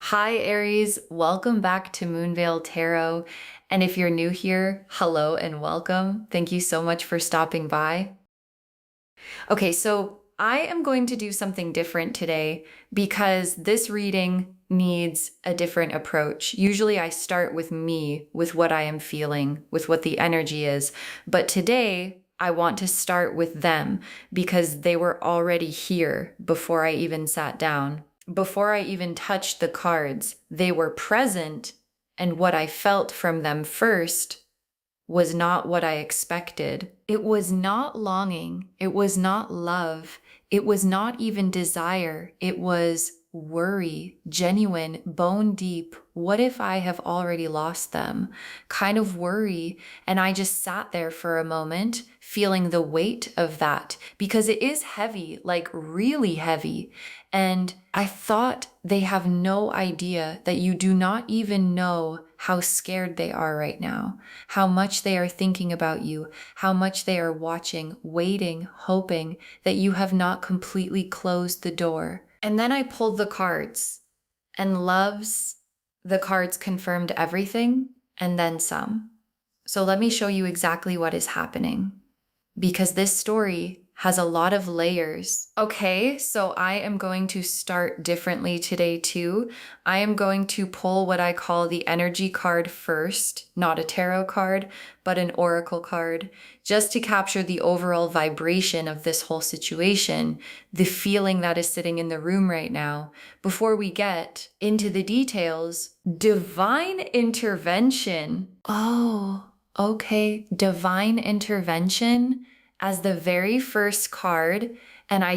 Hi, Aries. Welcome back to Moonveil Tarot. And if you're new here, hello and welcome. Thank you so much for stopping by. Okay, so I am going to do something different today because this reading needs a different approach. Usually I start with me, with what I am feeling, with what the energy is. But today I want to start with them because they were already here before I even sat down. Before I even touched the cards, they were present, and what I felt from them first was not what I expected. It was not longing. It was not love. It was not even desire. It was worry, genuine, bone deep. What if I have already lost them? Kind of worry. And I just sat there for a moment, feeling the weight of that because it is heavy, like really heavy. And I thought they have no idea that you do not even know how scared they are right now, how much they are thinking about you, how much they are watching, waiting, hoping that you have not completely closed the door. And then I pulled the cards, and the cards confirmed everything and then some. So let me show you exactly what is happening, because this story has a lot of layers. Okay, so I am going to start differently today too. I am going to pull what I call the energy card first, not a tarot card, but an oracle card, just to capture the overall vibration of this whole situation, the feeling that is sitting in the room right now. Before we get into the details, divine intervention. Oh, okay, divine intervention as the very first card. And I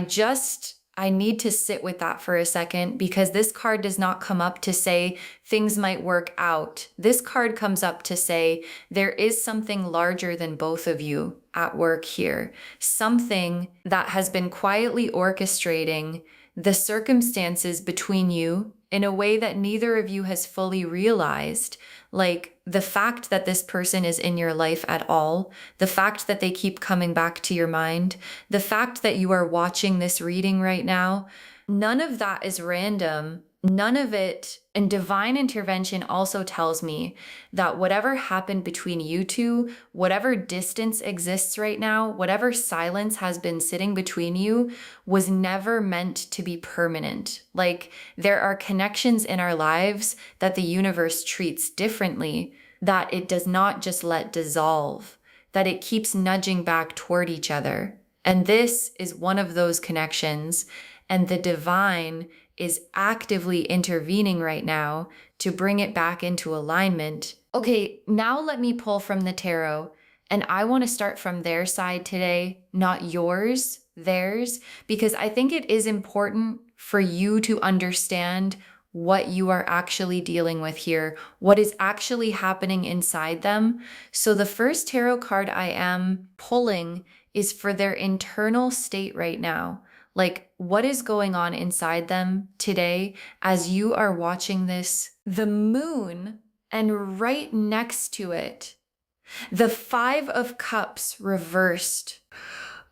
need to sit with that for a second because this card does not come up to say things might work out. This card comes up to say there is something larger than both of you at work here. Something that has been quietly orchestrating the circumstances between you in a way that neither of you has fully realized. Like the fact that this person is in your life at all, the fact that they keep coming back to your mind, the fact that you are watching this reading right now, none of that is random. None of it. And divine intervention also tells me that whatever happened between you two, whatever distance exists right now, whatever silence has been sitting between you was never meant to be permanent. Like there are connections in our lives that the universe treats differently, that it does not just let dissolve, that it keeps nudging back toward each other. And this is one of those connections. And the divine is actively intervening right now to bring it back into alignment. Okay, now let me pull from the tarot. And I want to start from their side today, not yours, theirs, because I think it is important for you to understand what you are actually dealing with here, what is actually happening inside them. So the first tarot card I am pulling is for their internal state right now. Like what is going on inside them today as you are watching this? The moon, and right next to it, the Five of Cups reversed.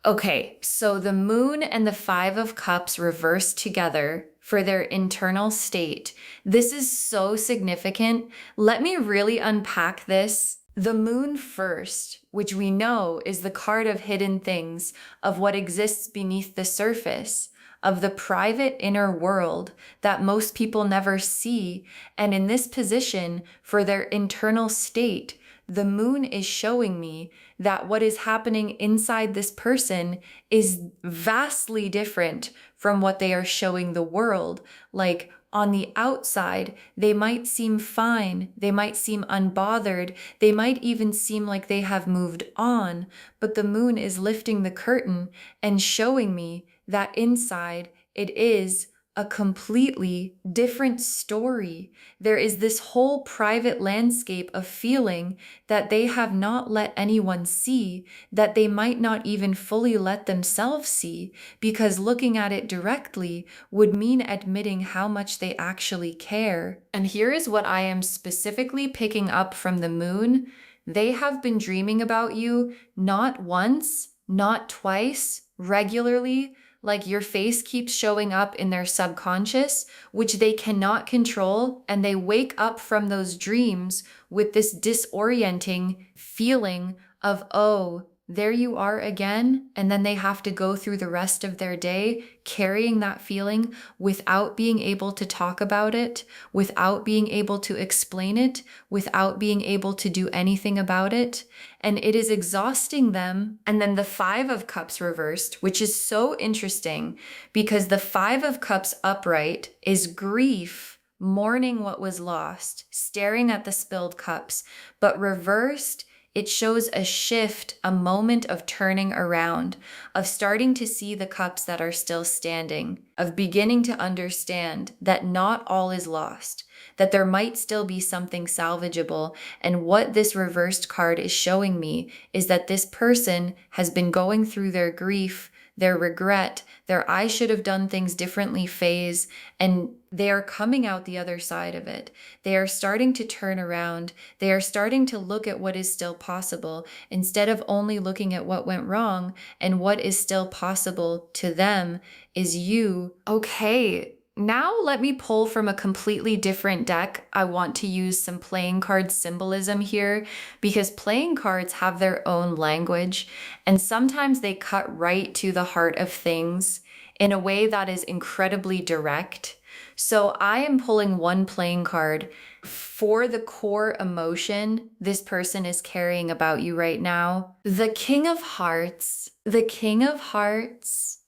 Okay, so the moon and the Five of Cups reversed together for their internal state. This is so significant. Let me really unpack this. The moon first, which we know is the card of hidden things, of what exists beneath the surface, of the private inner world that most people never see. And in this position, for their internal state, the moon is showing me that what is happening inside this person is vastly different from what they are showing the world. Like on the outside, they might seem fine, they might seem unbothered, they might even seem like they have moved on, but the moon is lifting the curtain and showing me that inside it is a completely different story. There is this whole private landscape of feeling that they have not let anyone see, that they might not even fully let themselves see, because looking at it directly would mean admitting how much they actually care. And here is what I am specifically picking up from the moon. They have been dreaming about you not once, not twice, regularly, Like your face keeps showing up in their subconscious, which they cannot control. And they wake up from those dreams with this disorienting feeling of, oh, there you are again. And then they have to go through the rest of their day carrying that feeling without being able to talk about it, without being able to explain it, without being able to do anything about it. And it is exhausting them. And then the Five of Cups reversed, which is so interesting because the Five of Cups upright is grief, mourning what was lost, staring at the spilled cups, but reversed, it shows a shift, a moment of turning around, of starting to see the cups that are still standing, of beginning to understand that not all is lost, that there might still be something salvageable. And what this reversed card is showing me is that this person has been going through their grief, their regret, their I should have done things differently phase, and they are coming out the other side of it. They are starting to turn around. They are starting to look at what is still possible instead of only looking at what went wrong, and what is still possible to them is you. Okay. Now let me pull from a completely different deck. I want to use some playing card symbolism here because playing cards have their own language, and sometimes they cut right to the heart of things in a way that is incredibly direct. So I am pulling one playing card for the core emotion this person is carrying about you right now. The King of Hearts. The King of Hearts.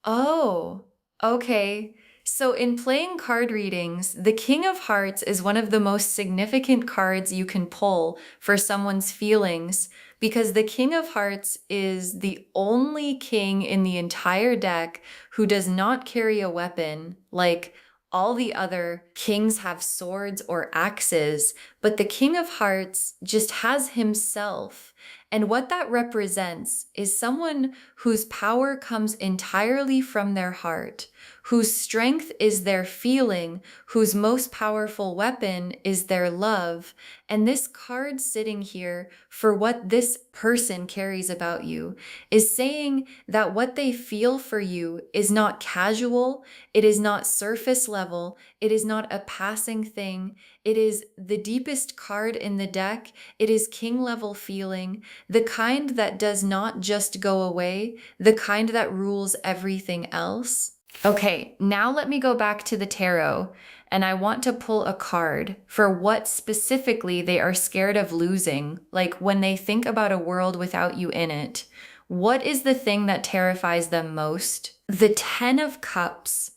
Oh, okay. So in playing card readings, the King of Hearts is one of the most significant cards you can pull for someone's feelings because the King of Hearts is the only king in the entire deck who does not carry a weapon. Like all the other kings have swords or axes, but the King of Hearts just has himself. And what that represents is someone whose power comes entirely from their heart, whose strength is their feeling, whose most powerful weapon is their love. And this card sitting here for what this person carries about you is saying that what they feel for you is not casual, it is not surface level, it is not a passing thing. It is the deepest card in the deck. It is king level feeling, the kind that does not just go away, the kind that rules everything else. Okay, now let me go back to the tarot, and I want to pull a card for what specifically they are scared of losing, like when they think about a world without you in it. What is the thing that terrifies them most? The Ten of Cups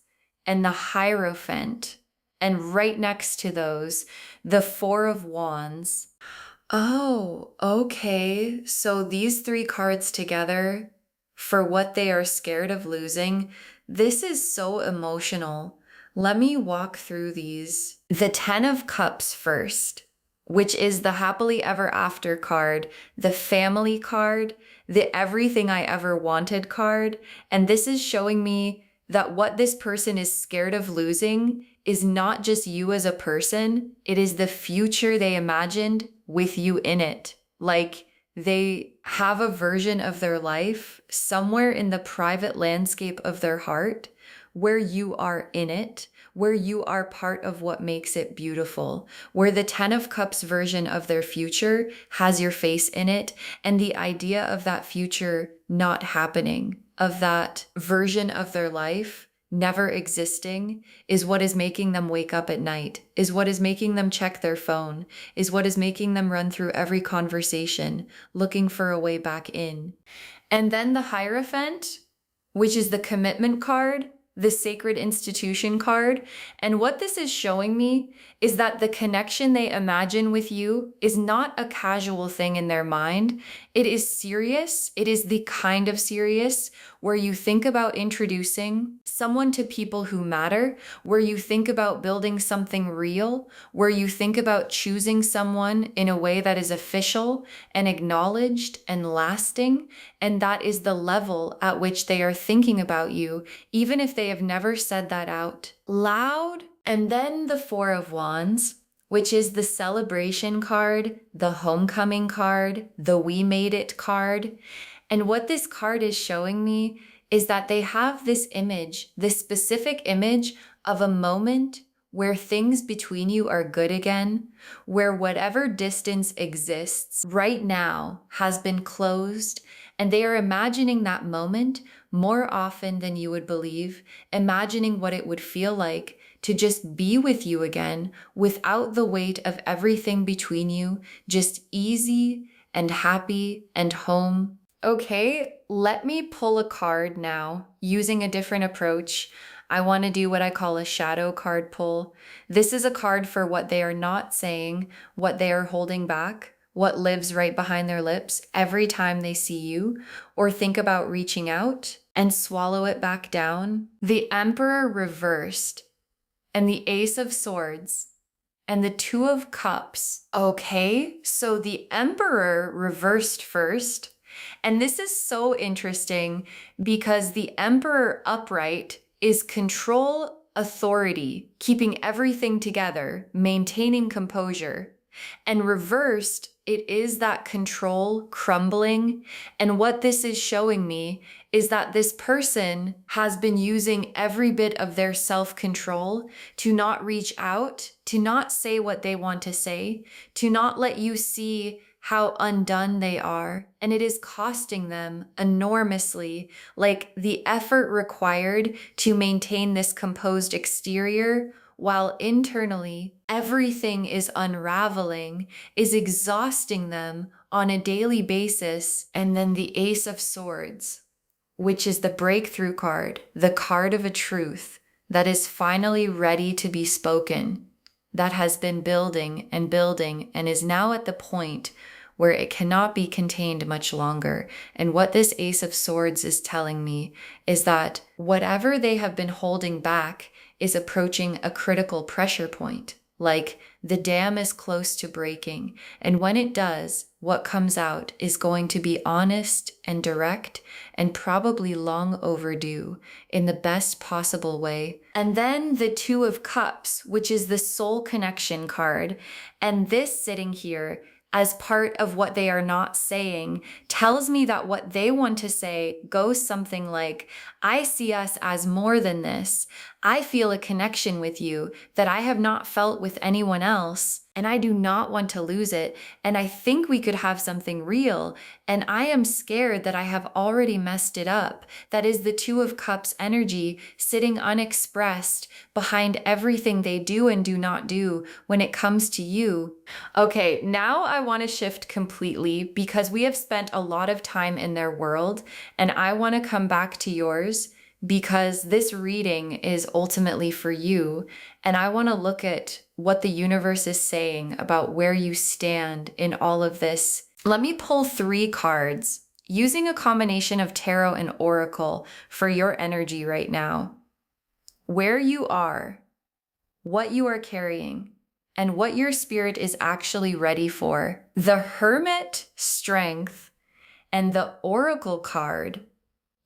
and the Hierophant, and right next to those, the Four of Wands. Oh, okay. So these three cards together for what they are scared of losing. This is so emotional. Let me walk through these. The Ten of Cups first, which is the happily ever after card, the family card, the everything I ever wanted card. And this is showing me that what this person is scared of losing is not just you as a person, it is the future they imagined with you in it. Like they have a version of their life somewhere in the private landscape of their heart where you are in it, where you are part of what makes it beautiful, where the Ten of Cups version of their future has your face in it, and the idea of that future not happening, of that version of their life never existing, is what is making them wake up at night, is what is making them check their phone, is what is making them run through every conversation, looking for a way back in. And then the Hierophant, which is the commitment card, the sacred institution card. And what this is showing me is that the connection they imagine with you is not a casual thing in their mind. It is serious. It is the kind of serious where you think about introducing someone to people who matter, where you think about building something real, where you think about choosing someone in a way that is official and acknowledged and lasting. And that is the level at which they are thinking about you, even if they have never said that out loud. And then the Four of Wands, which is the celebration card, the homecoming card, the we made it card. And what this card is showing me is that they have this image, this specific image of a moment where things between you are good again, where whatever distance exists right now has been closed, and they are imagining that moment more often than you would believe, imagining what it would feel like to just be with you again without the weight of everything between you, just easy and happy and home. Okay, let me pull a card now using a different approach. I want to do what I call a shadow card pull. This is a card for what they are not saying, what they are holding back, what lives right behind their lips every time they see you or think about reaching out and swallow it back down. The Emperor reversed and the Ace of Swords and the Two of Cups. Okay, so the Emperor reversed first. And this is so interesting because the Emperor upright is control, authority, keeping everything together, maintaining composure. And reversed, it is that control crumbling. And what this is showing me is that this person has been using every bit of their self-control to not reach out, to not say what they want to say, to not let you see how undone they are. And it is costing them enormously, like the effort required to maintain this composed exterior while internally everything is unraveling, is exhausting them on a daily basis. And then the Ace of Swords, which is the breakthrough card, the card of a truth that is finally ready to be spoken, that has been building and is now at the point where it cannot be contained much longer. And what this Ace of Swords is telling me is that whatever they have been holding back is approaching a critical pressure point. Like the dam is close to breaking. And when it does, what comes out is going to be honest and direct and probably long overdue in the best possible way. And then the Two of Cups, which is the soul connection card. And this sitting here as part of what they are not saying tells me that what they want to say goes something like, I see us as more than this. I feel a connection with you that I have not felt with anyone else, and I do not want to lose it. And I think we could have something real. And I am scared that I have already messed it up. That is the Two of Cups energy sitting unexpressed behind everything they do and do not do when it comes to you. Okay, now I want to shift completely because we have spent a lot of time in their world, and I want to come back to yours because this reading is ultimately for you. And I want to look at what the universe is saying about where you stand in all of this. Let me pull 3 cards using a combination of tarot and oracle for your energy right now. Where you are, what you are carrying, and what your spirit is actually ready for. The Hermit, strength, and the Oracle card,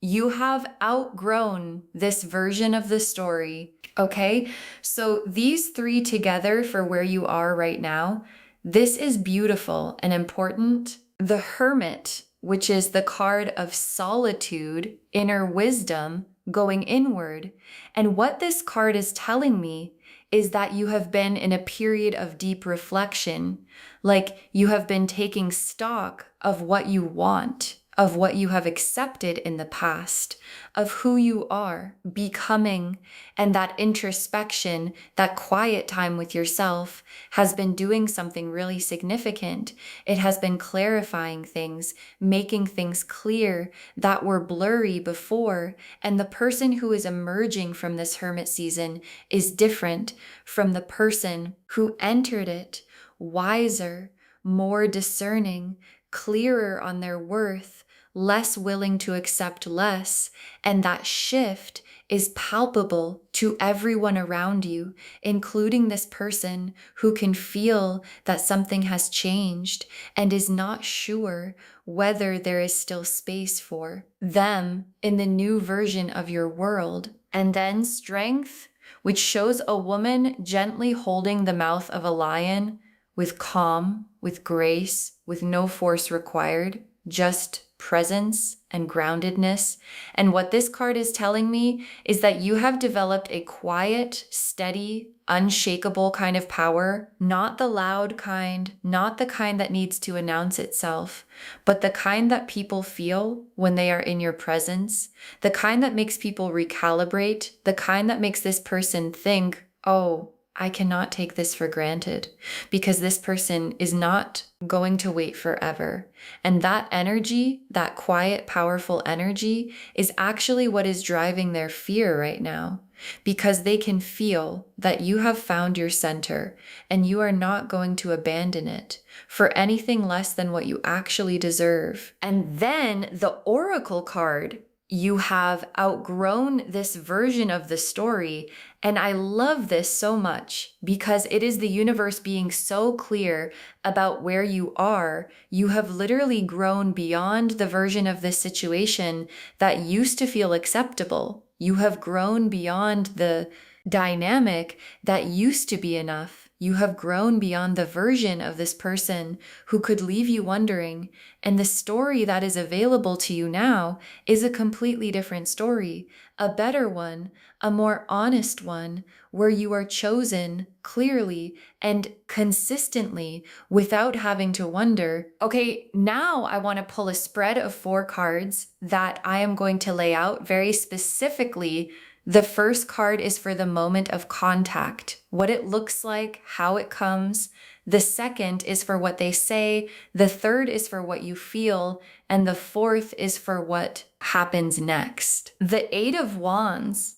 you have outgrown this version of the story. Okay, so these 3 together for where you are right now, this is beautiful and important. The Hermit, which is the card of solitude, inner wisdom, going inward. And what this card is telling me is that you have been in a period of deep reflection, like you have been taking stock of what you want, of what you have accepted in the past, of who you are becoming. And that introspection, that quiet time with yourself has been doing something really significant. It has been clarifying things, making things clear that were blurry before. And the person who is emerging from this hermit season is different from the person who entered it, wiser, more discerning, clearer on their worth, less willing to accept less. And that shift is palpable to everyone around you, including this person who can feel that something has changed and is not sure whether there is still space for them in the new version of your world. And then strength, which shows a woman gently holding the mouth of a lion with calm, with grace, with no force required, just presence and groundedness. And what this card is telling me is that you have developed a quiet, steady, unshakable kind of power, not the loud kind, not the kind that needs to announce itself, but the kind that people feel when they are in your presence, the kind that makes people recalibrate, the kind that makes this person think, oh, I cannot take this for granted because this person is not going to wait forever. And that energy, that quiet, powerful energy, is actually what is driving their fear right now because they can feel that you have found your center and you are not going to abandon it for anything less than what you actually deserve. And then the Oracle card, you have outgrown this version of the story. And I love this so much because it is the universe being so clear about where you are. You have literally grown beyond the version of this situation that used to feel acceptable. You have grown beyond the dynamic that used to be enough. You have grown beyond the version of this person who could leave you wondering. And the story that is available to you now is a completely different story, a better one, a more honest one, where you are chosen clearly and consistently without having to wonder. Okay, now I want to pull a spread of 4 cards that I am going to lay out very specifically. The first card is for the moment of contact, what it looks like, how it comes. The second is for what they say. The third is for what you feel. And the fourth is for what happens next. The 8 of Wands,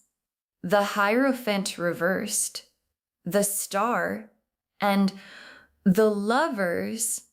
the Hierophant reversed, the Star, and the Lovers.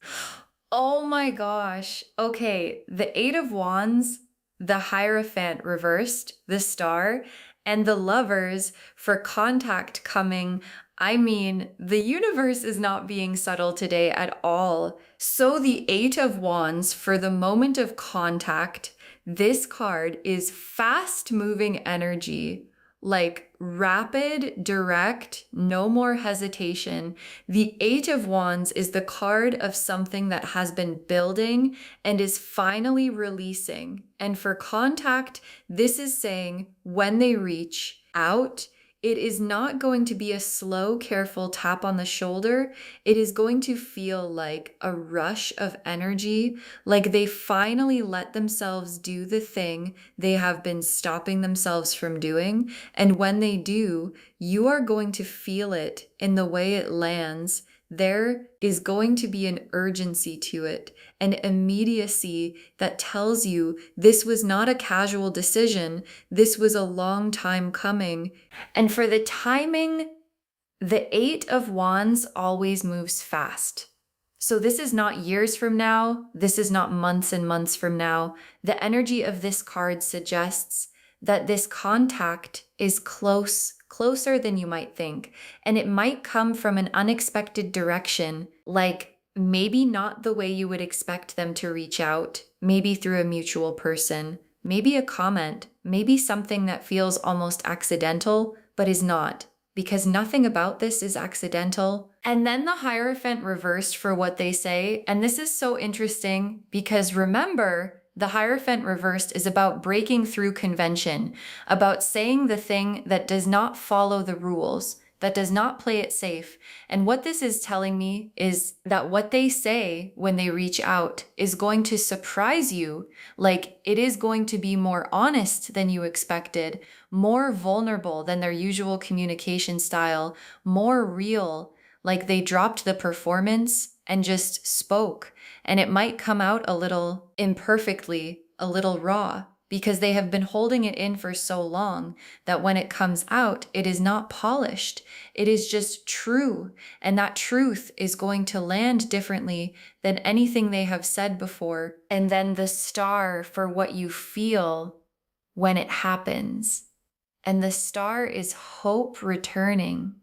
Oh my gosh. Okay, the 8 of Wands, the Hierophant reversed, the Star, and the Lovers for contact coming. I mean, the universe is not being subtle today at all. So the 8 of Wands for the moment of contact, this card is fast-moving energy, like rapid, direct, no more hesitation. The 8 of Wands is the card of something that has been building and is finally releasing. And for contact, this is saying when they reach out, it is not going to be a slow, careful tap on the shoulder. It is going to feel like a rush of energy, like they finally let themselves do the thing they have been stopping themselves from doing. And when they do, you are going to feel it in the way it lands. There is going to be an urgency to it, an immediacy that tells you this was not a casual decision. This was a long time coming. And for the timing, the 8 of Wands always moves fast. So this is not years from now. This is not months and months from now. The energy of this card suggests that this contact is closer than you might think. And it might come from an unexpected direction, like maybe not the way you would expect them to reach out, maybe through a mutual person, maybe a comment, maybe something that feels almost accidental, but is not, because nothing about this is accidental. And then the Hierophant reversed for what they say. And this is so interesting because remember, the Hierophant reversed is about breaking through convention, about saying the thing that does not follow the rules, that does not play it safe. And what this is telling me is that what they say when they reach out is going to surprise you. Like it is going to be more honest than you expected, more vulnerable than their usual communication style, more real. Like they dropped the performance and just spoke. And it might come out a little imperfectly, a little raw, because they have been holding it in for so long that when it comes out, it is not polished. It is just true. And that truth is going to land differently than anything they have said before. And then the Star for what you feel when it happens. And the Star is hope returning,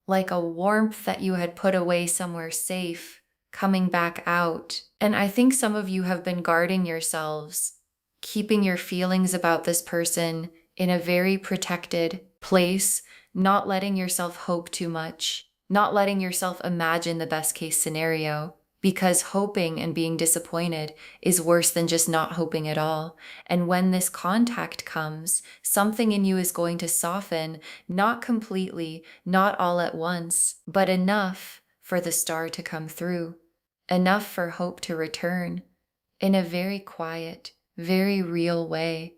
like a warmth that you had put away somewhere safe, coming back out. And I think some of you have been guarding yourselves, keeping your feelings about this person in a very protected place, not letting yourself hope too much, not letting yourself imagine the best case scenario, because hoping and being disappointed is worse than just not hoping at all. And when this contact comes, something in you is going to soften, not completely, not all at once, but enough for the star to come through, enough for hope to return in a very quiet, very real way.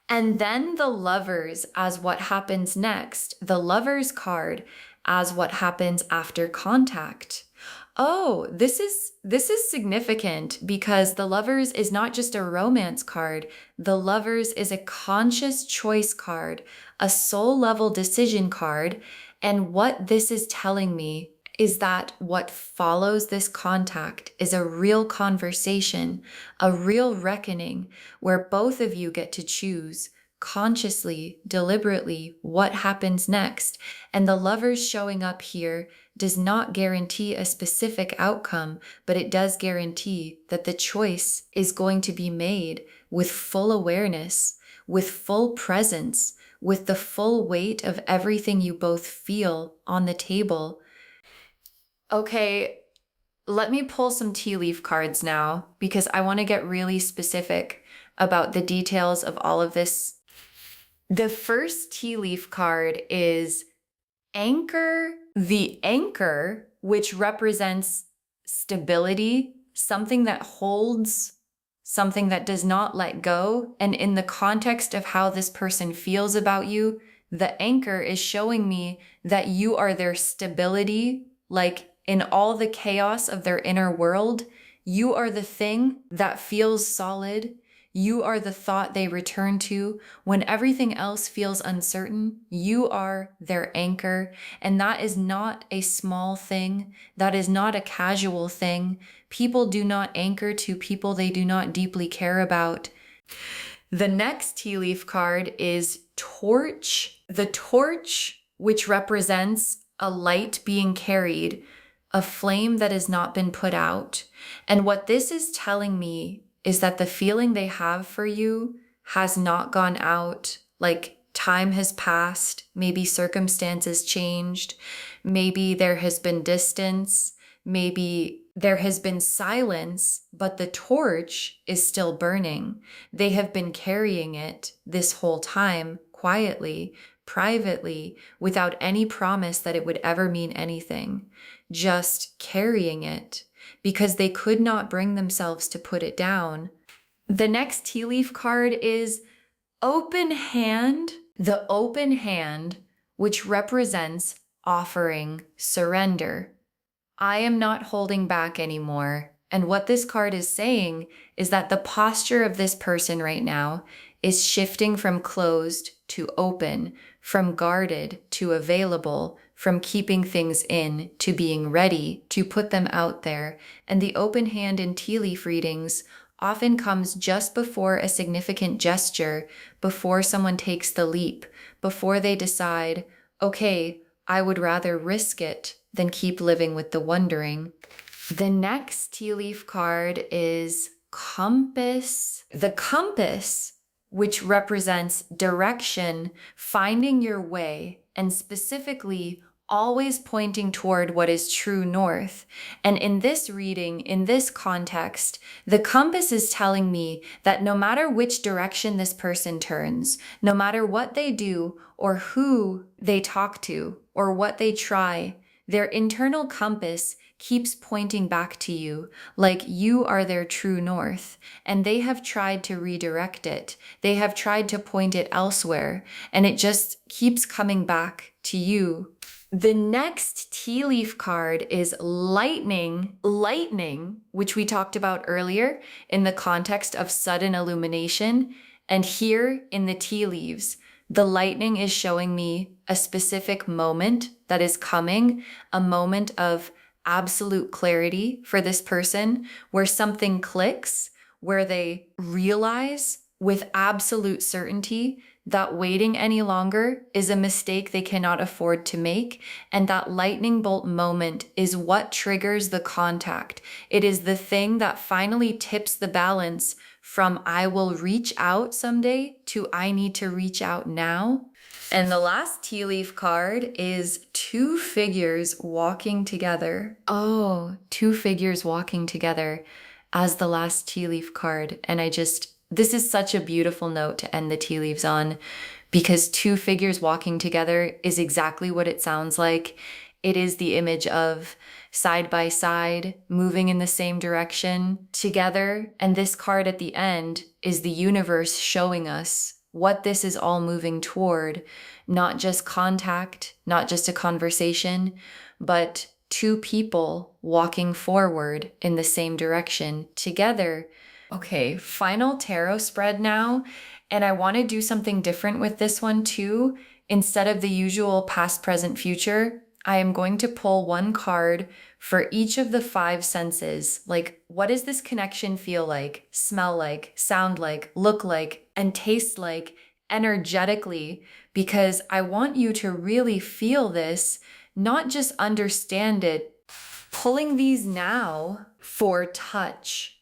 And then the Lovers as what happens next, the Lovers card as what happens after contact. Oh, this is significant because the Lovers is not just a romance card. The Lovers is a conscious choice card, a soul level decision card. And what this is telling me is that what follows this contact is a real conversation, a real reckoning where both of you get to choose consciously, deliberately what happens next. And the Lovers showing up here does not guarantee a specific outcome, but it does guarantee that the choice is going to be made with full awareness, with full presence, with the full weight of everything you both feel on the table. Okay, let me pull some tea leaf cards now because I want to get really specific about the details of all of this. The first tea leaf card is Anchor. The anchor, which represents stability, something that holds, something that does not let go. And in the context of how this person feels about you, the anchor is showing me that you are their stability, like in all the chaos of their inner world, you are the thing that feels solid. You are the thought they return to. When everything else feels uncertain, you are their anchor. And that is not a small thing. That is not a casual thing. People do not anchor to people they do not deeply care about. The next tea leaf card is Torch. The torch, which represents a light being carried, a flame that has not been put out. And what this is telling me is that the feeling they have for you has not gone out. Like time has passed, maybe circumstances changed, maybe there has been distance, maybe there has been silence, but the torch is still burning. They have been carrying it this whole time, quietly, privately, without any promise that it would ever mean anything, just carrying it because they could not bring themselves to put it down. The next tea leaf card is Open Hand. The open hand, which represents offering surrender. I am not holding back anymore. And what this card is saying is that the posture of this person right now is shifting from closed to open, from guarded to available, from keeping things in to being ready to put them out there. And the open hand in tea leaf readings often comes just before a significant gesture, before someone takes the leap, before they decide, okay, I would rather risk it than keep living with the wondering. The next tea leaf card is Compass. The compass, which represents direction, finding your way, and specifically always pointing toward what is true north. And in this reading, in this context, the compass is telling me that no matter which direction this person turns, no matter what they do or who they talk to or what they try, their internal compass keeps pointing back to you, like you are their true north, and they have tried to redirect it. They have tried to point it elsewhere, and it just keeps coming back to you. The next tea leaf card is Lightning. Lightning, which we talked about earlier in the context of sudden illumination. And here in the tea leaves, the lightning is showing me a specific moment that is coming, a moment of absolute clarity for this person, where something clicks, where they realize with absolute certainty that waiting any longer is a mistake they cannot afford to make. And that lightning bolt moment is what triggers the contact. It is the thing that finally tips the balance from I will reach out someday to I need to reach out now. And the last tea leaf card is two figures walking together. Oh, two figures walking together as the last tea leaf card. And this is such a beautiful note to end the tea leaves on, because two figures walking together is exactly what it sounds like. It is the image of side by side, moving in the same direction together. And this card at the end is the universe showing us what this is all moving toward, not just contact, not just a conversation, but two people walking forward in the same direction together. Okay, final tarot spread now. And I want to do something different with this one too. Instead of the usual past, present, future, I am going to pull one card for each of the five senses. Like, what does this connection feel like, smell like, sound like, look like, and taste like energetically? Because I want you to really feel this, not just understand it. Pulling these now for touch,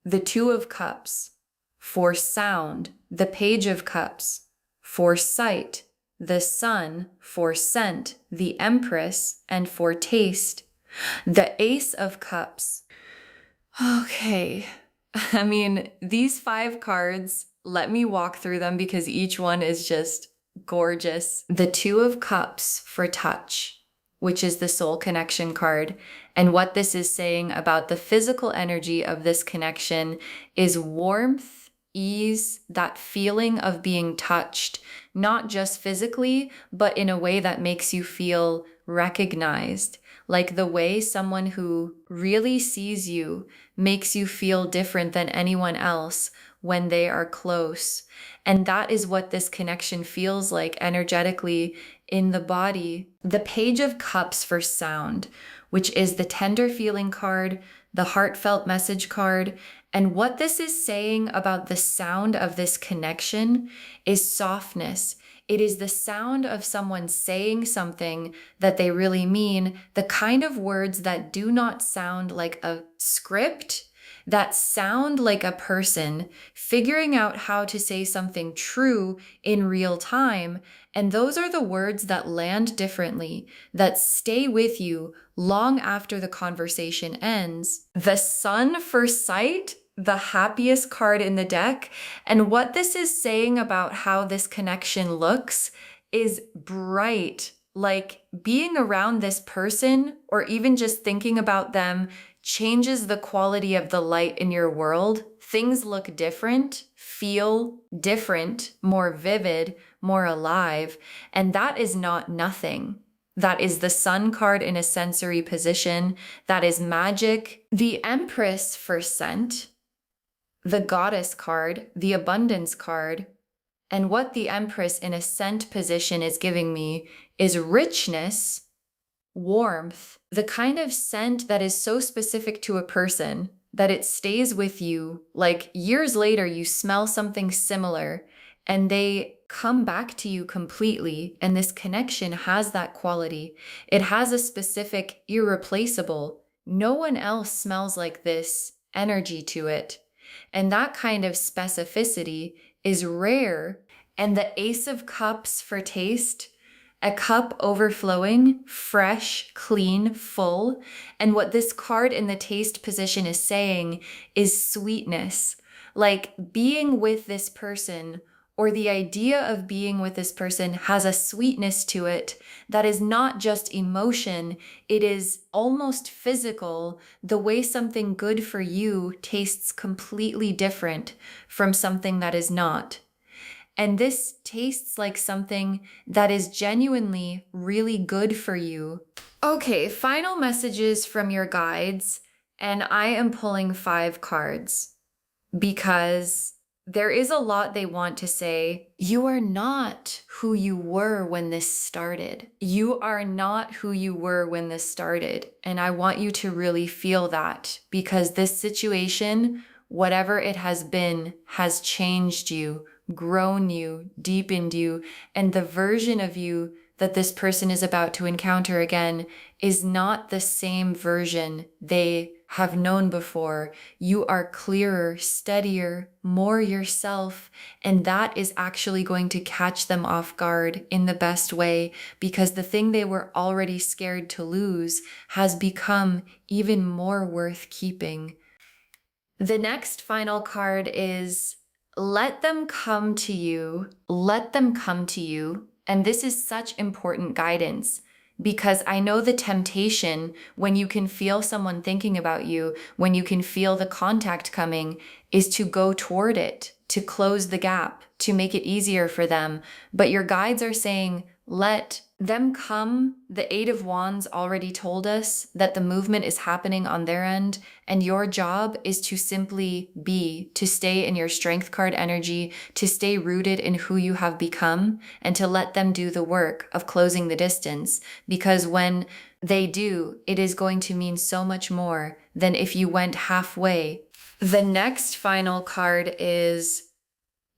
the Two of Cups; for sound, the Page of Cups; for sight, the Sun; for scent, the Empress; and for taste, the Ace of Cups. Okay. I mean, these five cards, let me walk through them because each one is just gorgeous. The Two of Cups for touch, which is the soul connection card. And what this is saying about the physical energy of this connection is warmth, ease, that feeling of being touched, not just physically, but in a way that makes you feel recognized. Like the way someone who really sees you makes you feel different than anyone else when they are close. And that is what this connection feels like energetically in the body. The Page of Cups for sound, which is the tender feeling card, the heartfelt message card. And what this is saying about the sound of this connection is softness. It is the sound of someone saying something that they really mean, the kind of words that do not sound like a script, that sound like a person figuring out how to say something true in real time. And those are the words that land differently, that stay with you long after the conversation ends. The Sun for sight, the happiest card in the deck. And what this is saying about how this connection looks is bright. Like being around this person or even just thinking about them changes the quality of the light in your world. Things look different, feel different, more vivid, more alive. And that is not nothing. That is the Sun card in a sensory position. That is magic. The Empress for scent, the Goddess card, the Abundance card. And what the Empress in a scent position is giving me is richness, warmth, the kind of scent that is so specific to a person that it stays with you. Like years later, you smell something similar and they come back to you completely. And this connection has that quality. It has a specific, irreplaceable, no one else smells like this energy to it. And that kind of specificity is rare. And the Ace of Cups for taste, a cup overflowing, fresh, clean, full. And what this card in the taste position is saying is sweetness. Like being with this person or the idea of being with this person has a sweetness to it that is not just emotion, it is almost physical. The way something good for you tastes completely different from something that is not. And this tastes like something that is genuinely really good for you. Okay, final messages from your guides. And I am pulling 5 cards because there is a lot they want to say. You are not who you were when this started. You are not who you were when this started. And I want you to really feel that because this situation, whatever it has been, has changed you, grown you, deepened you, and the version of you that this person is about to encounter again is not the same version they have known before. You are clearer, steadier, more yourself, and that is actually going to catch them off guard in the best way, because the thing they were already scared to lose has become even more worth keeping. The next final card is let them come to you. Let them come to you. And this is such important guidance, because I know the temptation when you can feel someone thinking about you, when you can feel the contact coming, is to go toward it, to close the gap, to make it easier for them. But your guides are saying, let them come. The Eight of Wands already told us that the movement is happening on their end, and your job is to simply be, to stay in your strength card energy, to stay rooted in who you have become, and to let them do the work of closing the distance. Because when they do, it is going to mean so much more than if you went halfway. The next final card is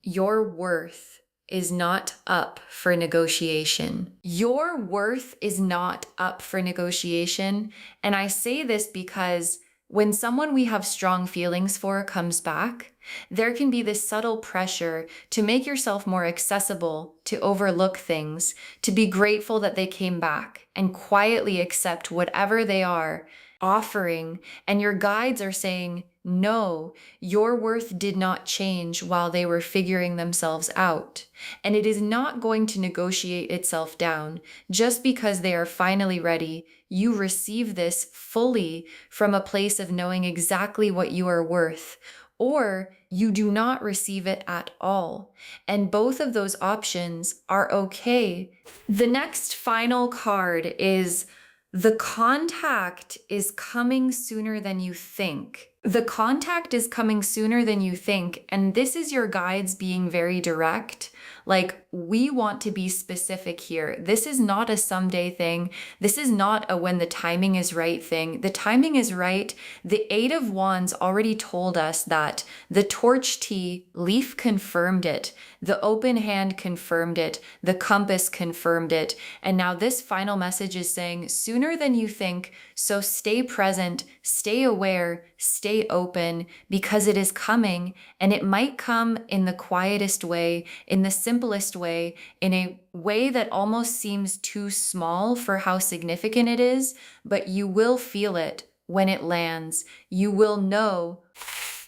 your worth is not up for negotiation. Your worth is not up for negotiation. And I say this because when someone we have strong feelings for comes back, there can be this subtle pressure to make yourself more accessible, to overlook things, to be grateful that they came back and quietly accept whatever they are offering. And your guides are saying, no, your worth did not change while they were figuring themselves out. And it is not going to negotiate itself down just because they are finally ready. You receive this fully from a place of knowing exactly what you are worth, or you do not receive it at all. And both of those options are okay. The next final card is the contact is coming sooner than you think. The contact is coming sooner than you think. And this is your guides being very direct. Like, we want to be specific here. This is not a someday thing. This is not a when the timing is right thing. The timing is right. The Eight of Wands already told us that. The torch tea leaf confirmed it. The open hand confirmed it. The compass confirmed it. And now this final message is saying sooner than you think. So stay present, stay aware, stay open, because it is coming, and it might come in the quietest way, in the simplest way, in a way that almost seems too small for how significant it is, but you will feel it when it lands. You will know.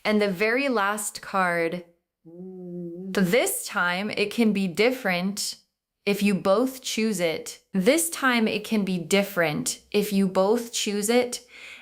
And the very last card, this time it can be different if you both choose it. This time it can be different if you both choose it.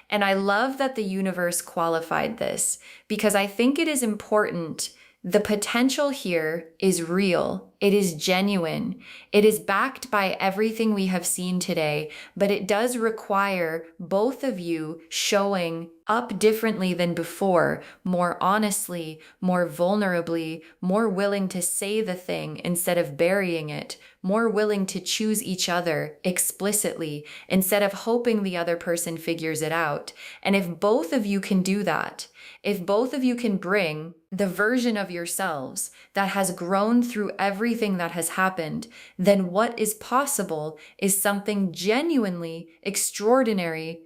And I love that the universe qualified this, because I think it is important. The potential here is real. It is genuine. It is backed by everything we have seen today, but it does require both of you showing up differently than before, more honestly, more vulnerably, more willing to say the thing instead of burying it, more willing to choose each other explicitly instead of hoping the other person figures it out. And if both of you can do that, if both of you can bring the version of yourselves that has grown through everything that has happened, then what is possible is something genuinely extraordinary.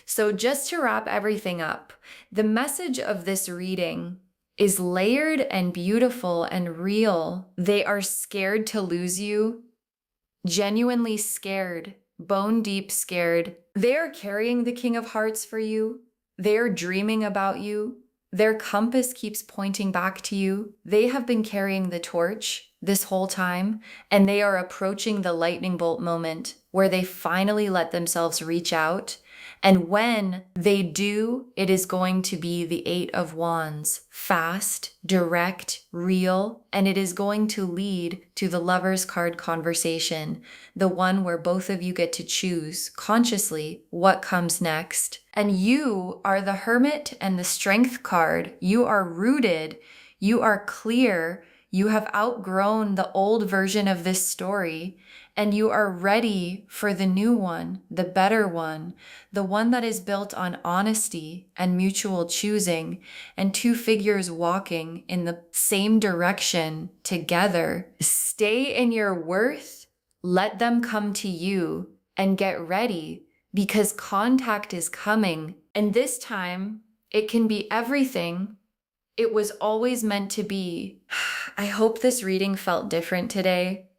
So just to wrap everything up, the message of this reading is layered and beautiful and real. They are scared to lose you, genuinely scared, bone deep scared. They are carrying the King of Hearts for you. They are dreaming about you. Their compass keeps pointing back to you. They have been carrying the torch this whole time, and they are approaching the lightning bolt moment where they finally let themselves reach out. And when they do, it is going to be the Eight of Wands, fast, direct, real, and it is going to lead to the Lover's card conversation, the one where both of you get to choose consciously what comes next. And you are the Hermit and the Strength card. You are rooted, you are clear, you have outgrown the old version of this story, and you are ready for the new one, the better one, the one that is built on honesty and mutual choosing, and two figures walking in the same direction together. Stay in your worth, let them come to you, and get ready, because contact is coming. And this time, it can be everything it was always meant to be. I hope this reading felt different today.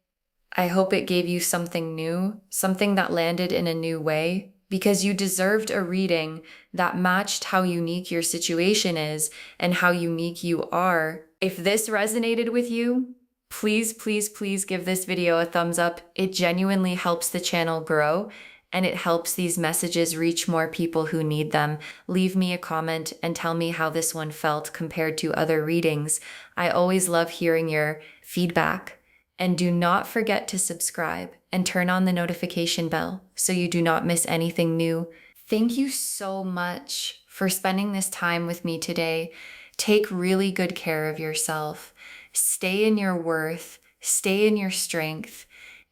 I hope it gave you something new, something that landed in a new way, because you deserved a reading that matched how unique your situation is and how unique you are. If this resonated with you, please, please, please give this video a thumbs up. It genuinely helps the channel grow and it helps these messages reach more people who need them. Leave me a comment and tell me how this one felt compared to other readings. I always love hearing your feedback. And do not forget to subscribe and turn on the notification bell so you do not miss anything new. Thank you so much for spending this time with me today. Take really good care of yourself. Stay in your worth, stay in your strength,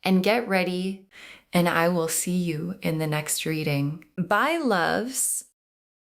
and get ready. And I will see you in the next reading. Bye, loves.